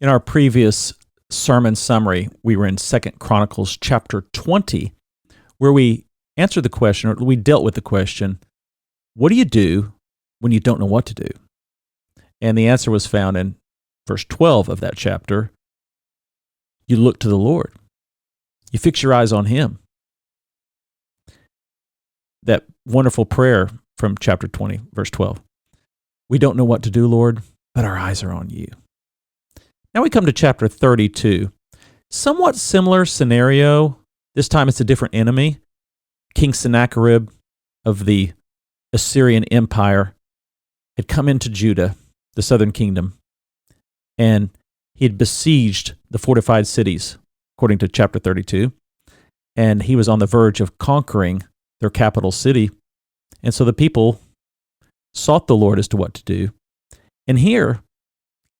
In our previous sermon summary, we were in 2 Chronicles chapter 20, where we answered the question, or we dealt with the question, what do you do when you don't know what to do? And the answer was found in verse 12 of that chapter. You look to the Lord. You fix your eyes on Him. That wonderful prayer from chapter 20, verse 12. We don't know what to do, Lord, but our eyes are on you. Now we come to chapter 32. Somewhat similar scenario. This time it's a different enemy. King Sennacherib of the Assyrian Empire had come into Judah, the southern kingdom, and he had besieged the fortified cities, according to chapter 32, and he was on the verge of conquering their capital city. And so the people sought the Lord as to what to do. And here,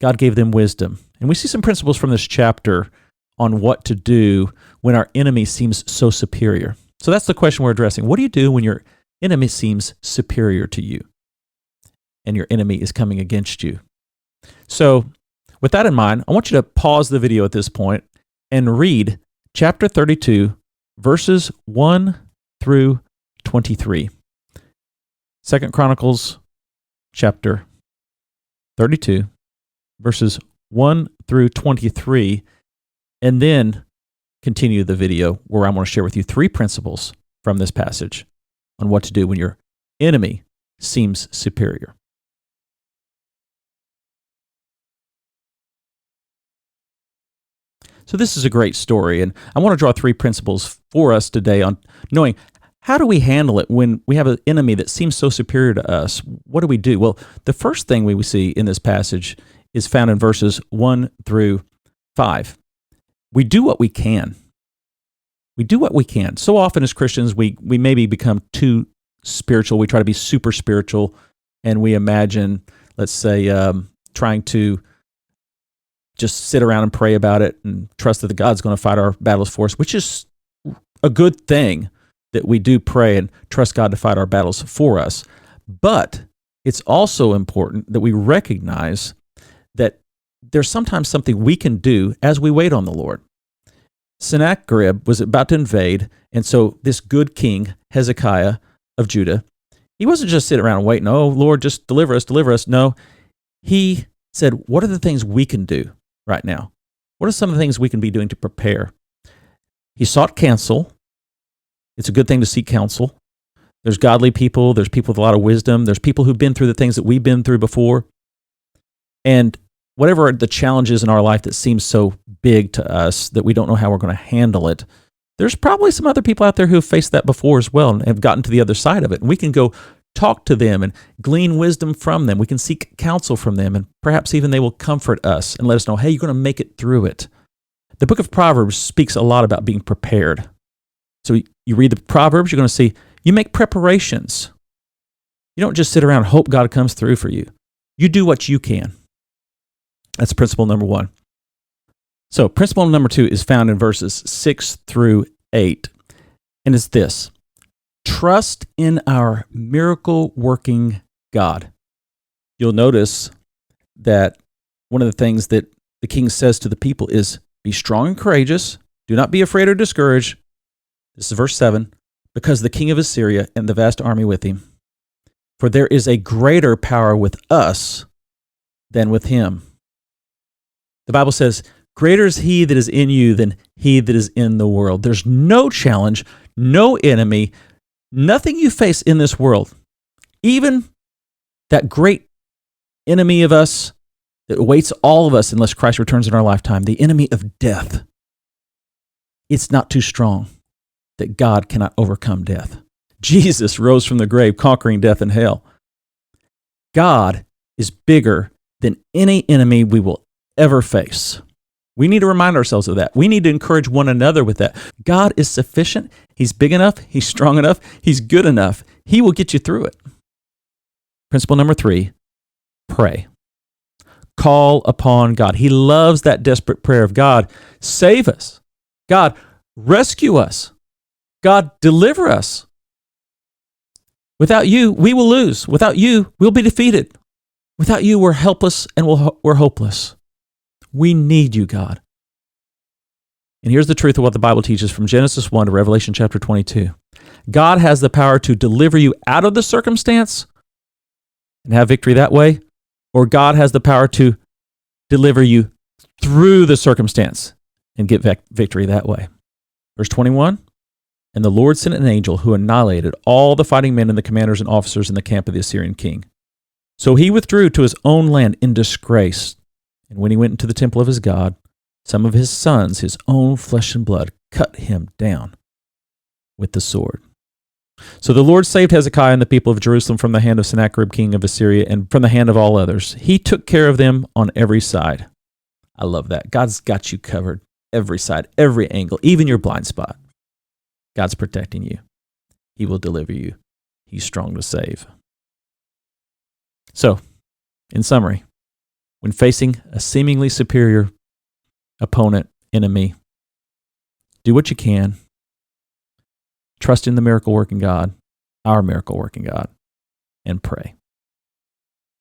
God gave them wisdom. And we see some principles from this chapter on what to do when our enemy seems so superior. So that's the question we're addressing. What do you do when your enemy seems superior to you and your enemy is coming against you? So with that in mind, I want you to pause the video at this point and read chapter 32, verses 1 through 23. 2 Chronicles chapter 32, verses 1 through 23, and then continue the video where I'm going to share with you 3 principles from this passage on what to do when your enemy seems superior. So this is a great story, and I want to draw 3 principles for us today on knowing how do we handle it when we have an enemy that seems so superior to us. What do we do? Well, the first thing we see in this passage is found in verses 1 through 5. We do what we can. We do what we can. So often as Christians, we maybe become too spiritual. We try to be super spiritual, and we imagine, let's say, trying to just sit around and pray about it and trust that God's going to fight our battles for us, which is a good thing that we do pray and trust God to fight our battles for us. But it's also important that we recognize that there's sometimes something we can do as we wait on the Lord. Sennacherib was about to invade, and so this good king, Hezekiah of Judah, he wasn't just sitting around waiting, oh, Lord, just deliver us, deliver us. No, he said, what are the things we can do right now? What are some of the things we can be doing to prepare? He sought counsel. It's a good thing to seek counsel. There's godly people. There's people with a lot of wisdom. There's people who've been through the things that we've been through before. And whatever the challenges in our life that seems so big to us that we don't know how we're going to handle it, there's probably some other people out there who have faced that before as well and have gotten to the other side of it. And we can go talk to them and glean wisdom from them. We can seek counsel from them, and perhaps even they will comfort us and let us know, hey, you're going to make it through it. The book of Proverbs speaks a lot about being prepared. So you read the Proverbs, you're going to see you make preparations. You don't just sit around and hope God comes through for you. You do what you can. That's principle number 1. So principle number 2 is found in verses 6 through 8. And it's this: trust in our miracle-working God. You'll notice that one of the things that the king says to the people is, be strong and courageous. Do not be afraid or discouraged. This is verse 7. Because the king of Assyria and the vast army with him. For there is a greater power with us than with him. The Bible says, greater is he that is in you than he that is in the world. There's no challenge, no enemy, nothing you face in this world, even that great enemy of us that awaits all of us unless Christ returns in our lifetime, the enemy of death. It's not too strong that God cannot overcome death. Jesus rose from the grave, conquering death and hell. God is bigger than any enemy we will ever face. We need to remind ourselves of that. We need to encourage one another with that. God is sufficient. He's big enough. He's strong enough. He's good enough. He will get you through it. Principle number 3, pray. Call upon God. He loves that desperate prayer of God, save us. God, rescue us. God, deliver us. Without you, we will lose. Without you, we'll be defeated. Without you, we're helpless and we're hopeless. We need you, God. And here's the truth of what the Bible teaches from Genesis 1 to Revelation chapter 22. God has the power to deliver you out of the circumstance and have victory that way, or God has the power to deliver you through the circumstance and get victory that way. Verse 21, and the Lord sent an angel who annihilated all the fighting men and the commanders and officers in the camp of the Assyrian king. So he withdrew to his own land in disgrace. And when he went into the temple of his God, some of his sons, his own flesh and blood, cut him down with the sword. So the Lord saved Hezekiah and the people of Jerusalem from the hand of Sennacherib, king of Assyria, and from the hand of all others. He took care of them on every side. I love that. God's got you covered every side, every angle, even your blind spot. God's protecting you. He will deliver you. He's strong to save. So, in summary, when facing a seemingly superior opponent, enemy, do what you can. Trust in the miracle working God, our miracle working God, and pray.